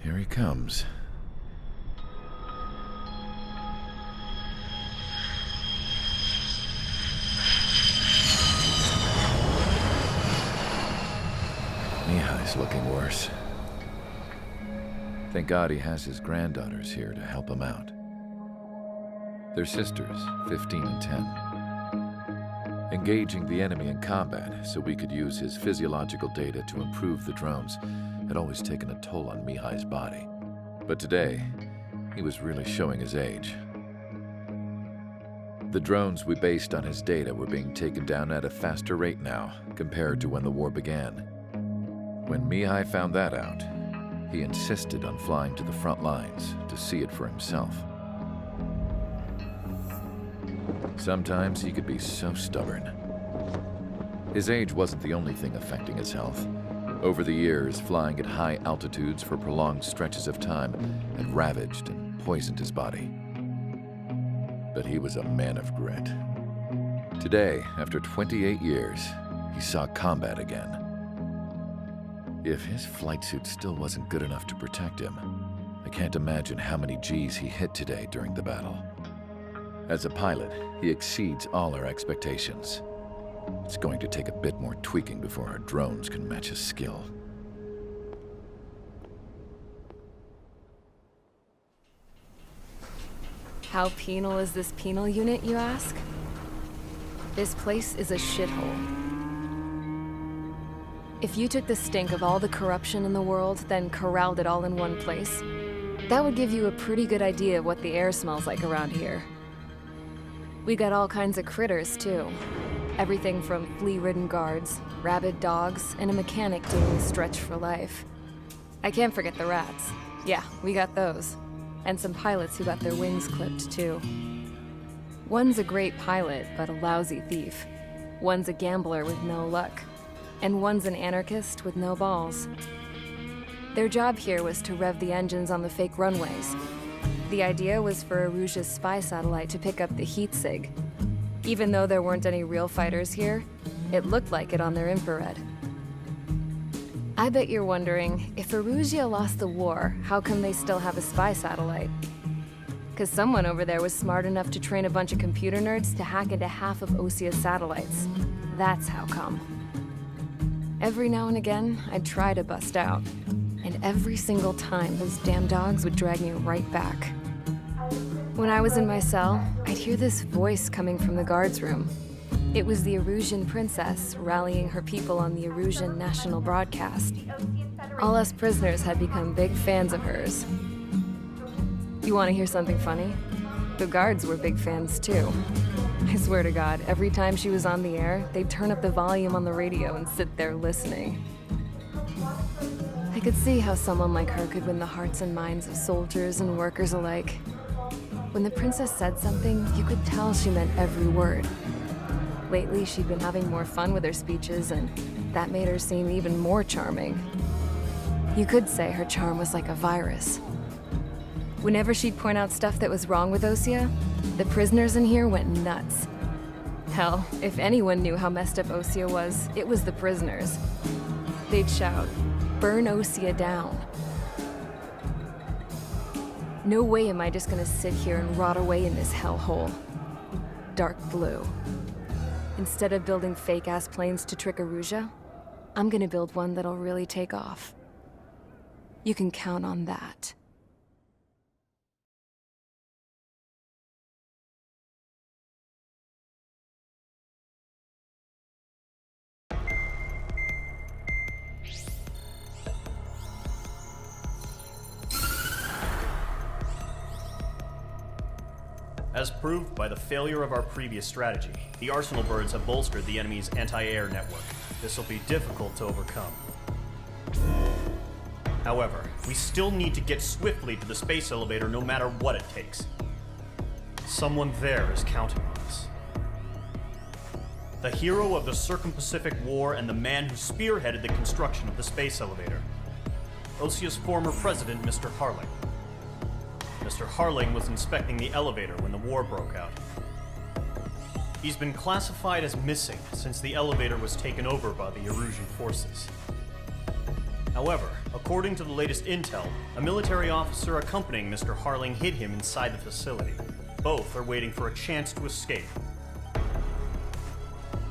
Here he comes. Mihai's looking worse. Thank God he has his granddaughters here to help him out. They're sisters, 15 and 10. Engaging the enemy in combat so we could use his physiological data to improve the drones had always taken a toll on Mihai's body. But today, he was really showing his age. The drones we based on his data were being taken down at a faster rate now compared to when the war began. When Mihai found that out, he insisted on flying to the front lines to see it for himself. Sometimes he could be so stubborn. His age wasn't the only thing affecting his health. Over the years, flying at high altitudes for prolonged stretches of time had ravaged and poisoned his body. But he was a man of grit. Today, after 28 years, he saw combat again. If his flight suit still wasn't good enough to protect him, I can't imagine how many Gs he hit today during the battle. As a pilot, he exceeds all our expectations. It's going to take a bit more tweaking before our drones can match his skill. How penal is this penal unit, you ask? This place is a shithole. If you took the stink of all the corruption in the world, then corralled it all in one place, that would give you a pretty good idea of what the air smells like around here. We got all kinds of critters, too. Everything from flea-ridden guards, rabid dogs, and a mechanic doing the stretch for life. I can't forget the rats. Yeah, we got those. And some pilots who got their wings clipped, too. One's a great pilot, but a lousy thief. One's a gambler with no luck. And one's an anarchist with no balls. Their job here was to rev the engines on the fake runways. The idea was for Aruja's spy satellite to pick up the heat sig. Even though there weren't any real fighters here, it looked like it on their infrared. I bet you're wondering, if Aruja lost the war, how come they still have a spy satellite? Because someone over there was smart enough to train a bunch of computer nerds to hack into half of Osia's satellites. That's how come. Every now and again, I'd try to bust out. And every single time, those damn dogs would drag me right back. When I was in my cell, I'd hear this voice coming from the guards room. It was the Arujan princess rallying her people on the Arujan national broadcast. All us prisoners had become big fans of hers. You want to hear something funny? The guards were big fans too. I swear to God, every time she was on the air, they'd turn up the volume on the radio and sit there listening. I could see how someone like her could win the hearts and minds of soldiers and workers alike. When the princess said something, you could tell she meant every word. Lately, she'd been having more fun with her speeches, and that made her seem even more charming. You could say her charm was like a virus. Whenever she'd point out stuff that was wrong with Osia, the prisoners in here went nuts. Hell, if anyone knew how messed up Osia was, it was the prisoners. They'd shout, "Burn Osia down." No way am I just gonna sit here and rot away in this hellhole. Dark blue. Instead of building fake-ass planes to trick Aruja, I'm gonna build one that'll really take off. You can count on that. As proved by the failure of our previous strategy, the Arsenal birds have bolstered the enemy's anti-air network. This will be difficult to overcome. However, we still need to get swiftly to the space elevator no matter what it takes. Someone there is counting on us. The hero of the Circum-Pacific War and the man who spearheaded the construction of the space elevator. Osia's former president, Mr. Harling. Mr. Harling was inspecting the elevator when the war broke out. He's been classified as missing since the elevator was taken over by the Erusian forces. However, according to the latest intel, a military officer accompanying Mr. Harling hid him inside the facility. Both are waiting for a chance to escape.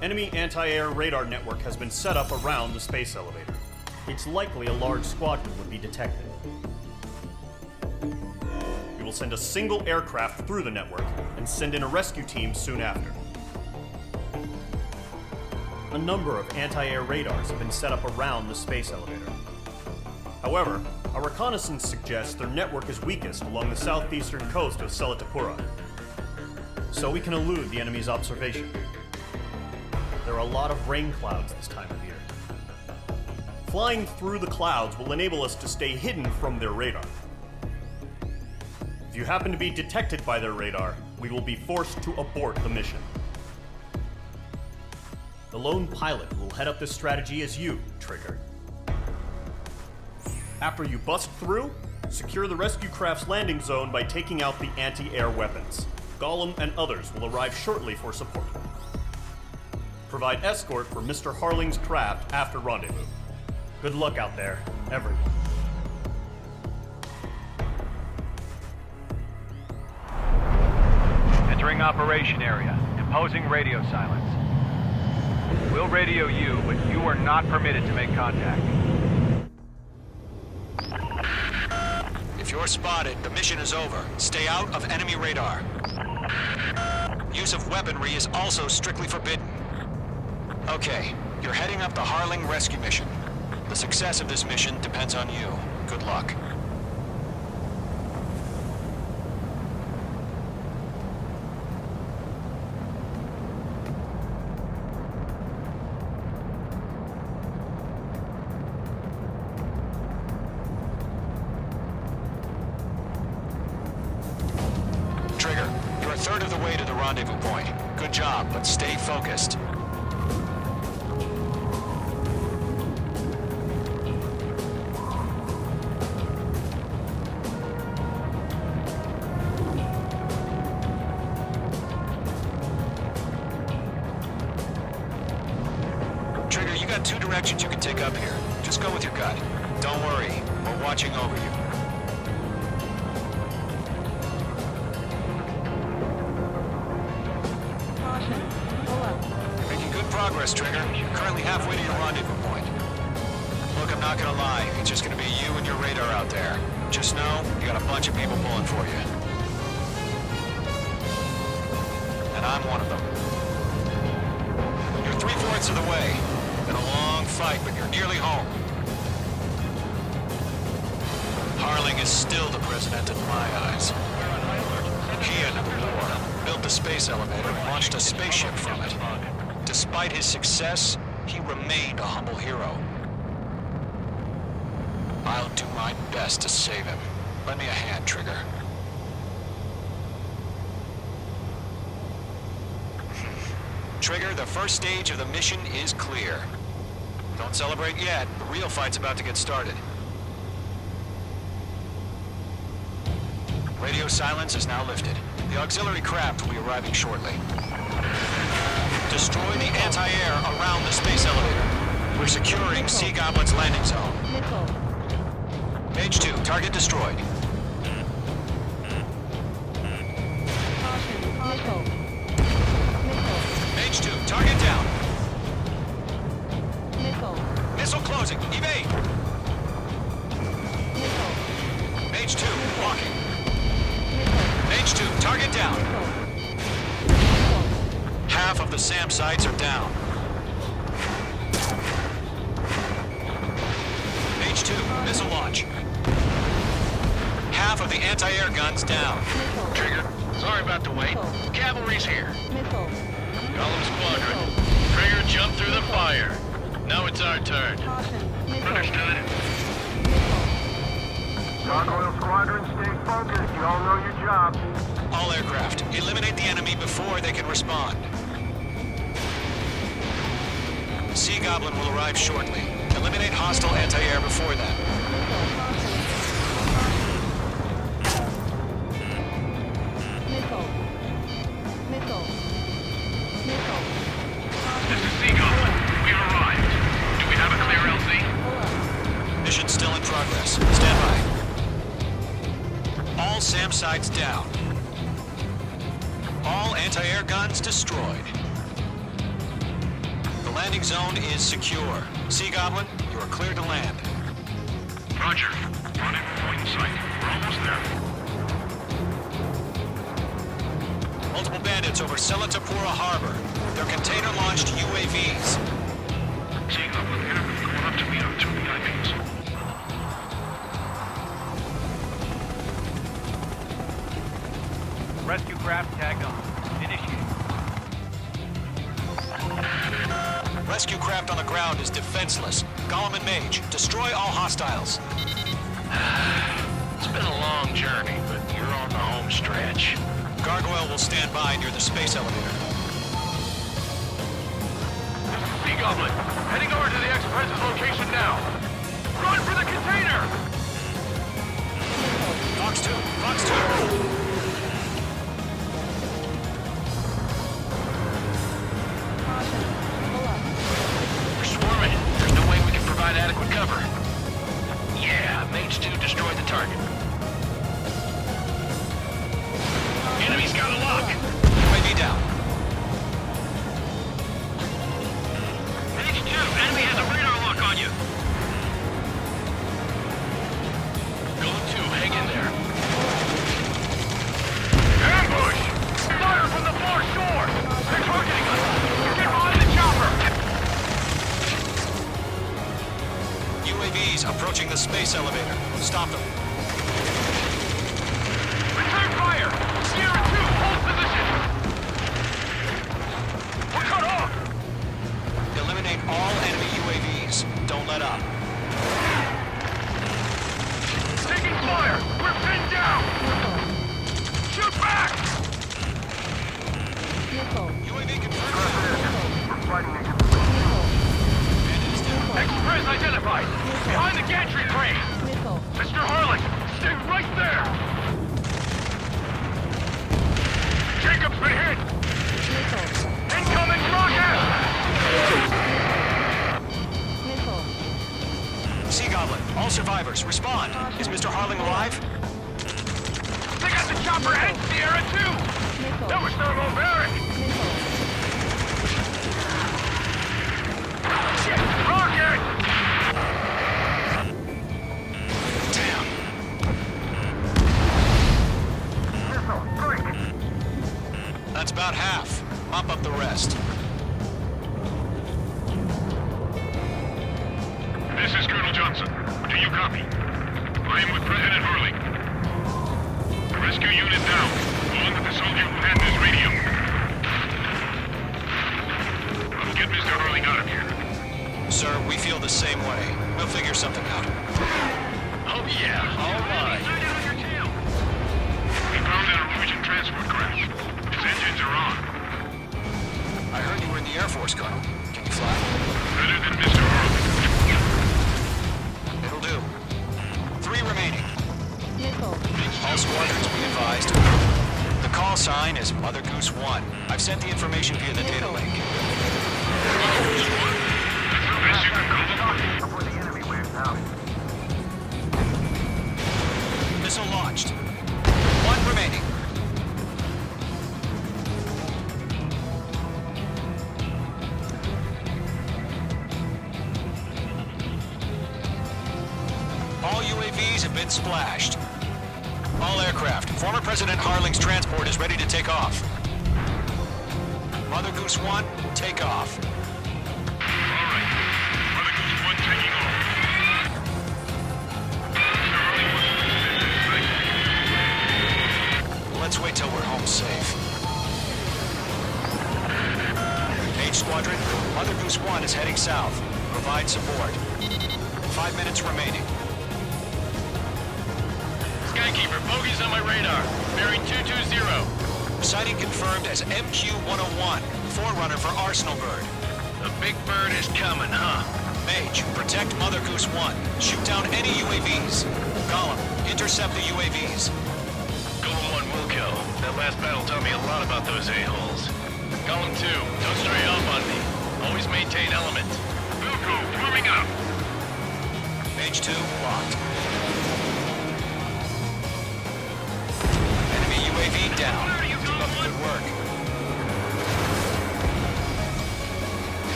Enemy anti-air radar network has been set up around the space elevator. It's likely a large squadron would be detected. We will send a single aircraft through the network and send in a rescue team soon after. A number of anti-air radars have been set up around the space elevator. However, our reconnaissance suggests their network is weakest along the southeastern coast of Selatapura, so we can elude the enemy's observation. There are a lot of rain clouds this time of year. Flying through the clouds will enable us to stay hidden from their radar. If you happen to be detected by their radar, we will be forced to abort the mission. The lone pilot will head up this strategy as you, Trigger. After you bust through, secure the rescue craft's landing zone by taking out the anti-air weapons. Gollum and others will arrive shortly for support. Provide escort for Mr. Harling's craft after rendezvous. Good luck out there, everyone. Entering operation area. Imposing radio silence. We'll radio you, but you are not permitted to make contact. If you're spotted, the mission is over. Stay out of enemy radar. Use of weaponry is also strictly forbidden. Okay, you're heading up the Harling rescue mission. The success of this mission depends on you. Good luck. Trigger, you're a third of the way to the rendezvous point. Good job, but stay focused. Trigger, you got two directions you can take up here. Just go with your gut. Don't worry, we're watching over you. You're making good progress, Trigger. You're currently halfway to your rendezvous point. Look, I'm not gonna lie. It's just gonna be you and your radar out there. Just know, you got a bunch of people pulling for you. And I'm one of them. You're 3/4 of the way. Been a long fight, but you're nearly home. Harling is still the president in my eyes. He and War built the space elevator and launched a spaceship from it. Despite his success, he remained a humble hero. I'll do my best to save him. Lend me a hand, Trigger. Trigger, the first stage of the mission is clear. Don't celebrate yet. The real fight's about to get started. Radio silence is now lifted. The auxiliary craft will be arriving shortly. Destroy the anti-air around the space elevator. We're securing Sea Goblin's landing zone. Page 2, target destroyed. Page 2, target down. Missile closing, evade. Page 2, walking. Page 2, target down. Half of the SAM sites are down. Page 2, missile launch. Half of the anti-air guns down. Trigger, sorry about the wait. Cavalry's here. Gollum Squadron. Trigger, jump through the fire. Now it's our turn. Understood. Gargoyle Squadron, stay focused. You all know your job. All aircraft, eliminate the enemy before they can respond. Sea Goblin will arrive shortly. Eliminate hostile anti-air before then. sides down. All anti-air guns destroyed. The landing zone is secure. Sea Goblin, you are clear to land. Roger. Running point in sight. We're almost there. Multiple bandits over Selatapura Harbor. They're container-launched UAVs. Seeing up with here, going up to meet up 2 VIPs. Rescue craft tagged on. Initiating. Rescue craft on the ground is defenseless. Gollum and Mage, destroy all hostiles. It's been a long journey, but you're on the home stretch. Gargoyle will stand by near the space elevator. Sea Goblin, heading over to the Express's location now. Run for the container! Fox 2, Fox 2. We're swarming. There's no way we can provide adequate cover. Yeah, Mage 2 destroyed the target. Enemy's got a lock. UAV down. Mage 2, enemy has a radar lock on you. Golem 2, hang in there. Ambush! Fire from the far shore! They're targeting us! Get behind the chopper! UAVs approaching the space elevator. Stop them. Return fire! Sierra 2, hold position! We're cut off! Eliminate all enemy UAVs. Don't let up. Taking fire! We're pinned down! Shoot back! UAV confirmed. We're fighting against Bandit is down. Express identified! Behind the gantry crane! Mr. Harlan, stay right there! Jacob's been hit! Incoming rocket! Sea Goblin, all survivors, respond. Is Mr. Harling alive? They got the chopper and Sierra 2! That was thermobaric! Shit! Rocket! Damn. That's about half. Mop up the rest. This is Colonel Johnson. Do you copy? I am with President Harling. Rescue unit down, along with the soldier who had this radio. I'll get Mr. Harling out of here. Sir, we feel the same way. We'll figure something out. Oh yeah, all right. We found a Norwegian transport craft. His engines are on. I heard you were in the Air Force, Colonel. Can you fly? Better than Mr. Harling. It'll do. 3 remaining. All squadrons be advised. The call sign is Mother Goose 1. I've sent the information via the data link. Best you can call. before the enemy wears out. Missile launched. 1 remaining. All UAVs have been splashed. All aircraft. Former President Harling's transport is ready to take off. Mother Goose 1, take off. Alright. Mother Goose 1 taking off. Mr. Harling wants Let's wait till we're home safe. H Squadron, Mother Goose 1 is heading south. Provide support. 5 minutes remaining. Skykeeper, bogeys on my radar. Bearing 220. Sighting confirmed as MQ-101, forerunner for Arsenal Bird. The big bird is coming, huh? Mage, protect Mother Goose 1. Shoot down any UAVs. Gollum, intercept the UAVs. Golem 1 will kill. That last battle taught me a lot about those a-holes. Golem 2, don't stray off on me. Always maintain element. Wilco, warming up. Mage 2, locked.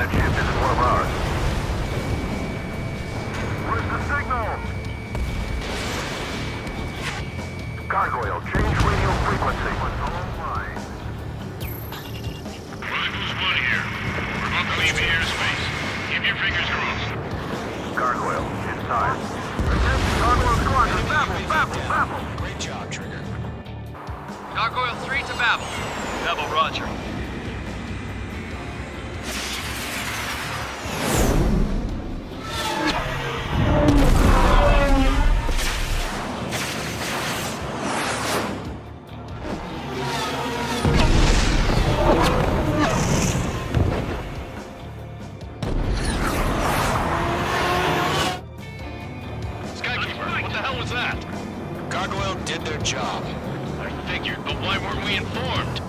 That ship isn't one of ours. Where's the signal? Gargoyle, change radio frequency. Rivals 1 here. We're about to leave the airspace. Keep your fingers crossed. Gargoyle, inside. Gargoyle squadron, Babel. Great job, Trigger. Gargoyle 3 to Babel. Babel, roger. Skykeeper, what the hell was that? Gargoyle did their job. I figured, but why weren't we informed?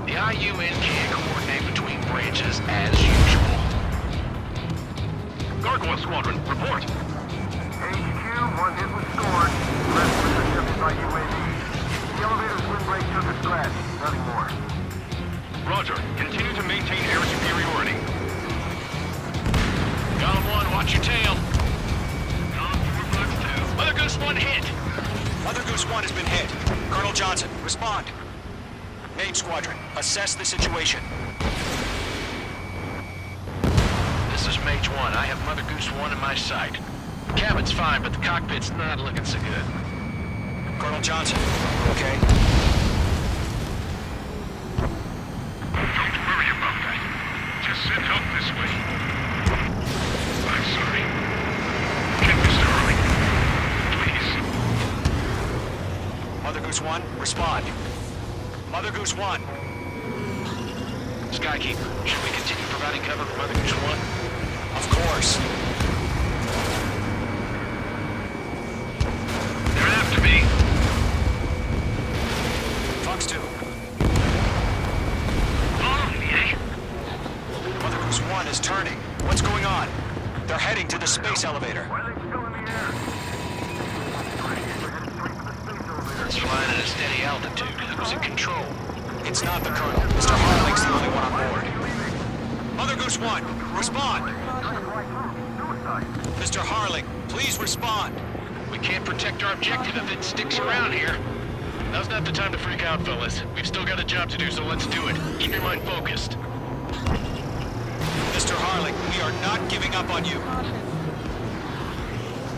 The IUN can't coordinate between branches as usual. Gargoyle Squadron, report. HQ, one hit was scored. Rest of the ship is by UAV. The elevator's wind break took a scratch. Nothing more. Roger. Continue to maintain air superiority. Column 1, watch your tail. Column 4, Bugs 2. Mother Goose 1 hit. Mother Goose 1 has been hit. Colonel Johnson, respond. Main Squadron, assess the situation. This is Mage 1. I have Mother Goose 1 in my sight. Cabin's fine, but the cockpit's not looking so good. Colonel Johnson, okay? Don't worry about that. Just send help this way. I'm sorry. Get Mr. Hurley. Please. Mother Goose 1, respond. Mother Goose 1. Skykeeper, should we continue providing cover for Mother Goose 1? Of course. They're after me. Fox 2. Follow me, eh? Mother Goose 1 is turning. What's going on? They're heading to the space elevator. Why are they still in the air? We're headed straight for the space elevator. It's flying at a steady altitude. Who's in control? It's not the Colonel. Mr. Harling's the only one on board. Mother Goose 1, respond. Mr. Harling, please respond. We can't protect our objective if it sticks around here. Now's not the time to freak out, fellas. We've still got a job to do, so let's do it. Keep your mind focused. Mr. Harling, we are not giving up on you.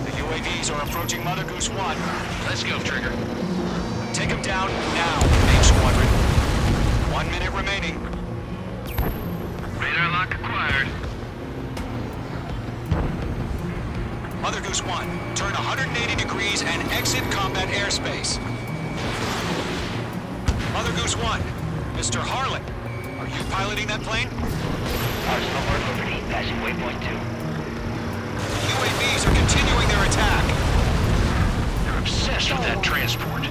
The UAVs are approaching Mother Goose 1. Let's go, Trigger. Take them down now, Main Squadron. 1 minute remaining. Radar lock acquired. Mother Goose 1, turn 180 degrees and exit combat airspace. Mother Goose 1, Mr. Harling, are you piloting that plane? Arsenal Bird Liberty, passing waypoint 2. UAVs are continuing their attack. They're obsessed with that transport.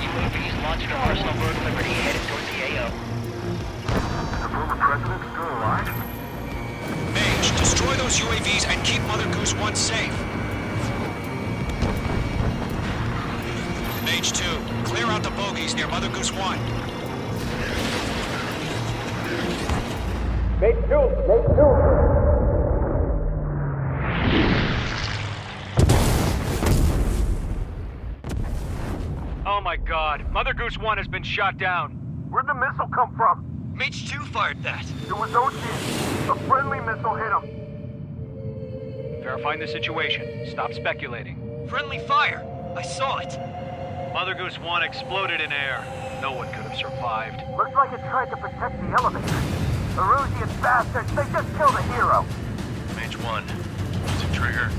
UAVs launched from Arsenal Bird Liberty, headed towards the AO. The former president still alive? Mage, destroy those UAVs and keep Mother Goose 1 safe. Mage 2, clear out the bogies near Mother Goose 1. Oh my god, Mother Goose 1 has been shot down. Where'd the missile come from? Mage 2 fired that. It was Ocean. A friendly missile hit him. Verifying the situation. Stop speculating. Friendly fire! I saw it! Mother Goose 1 exploded in air. No one could have survived. Looks like it tried to protect the elevator. Erusian bastards, they just killed a hero. Mage 1. Is it Trigger?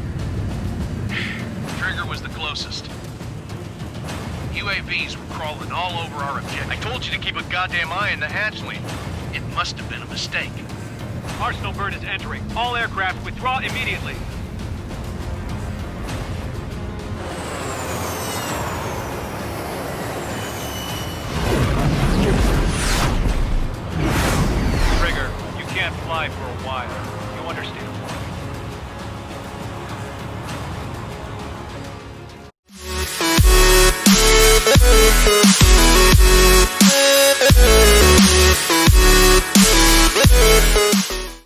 Trigger was the closest. UAVs were crawling all over our objective. I told you to keep a goddamn eye in the hatchling. It must have been a mistake. Arsenal Bird is entering. All aircraft withdraw immediately. Trigger, you can't fly for a while. You understand?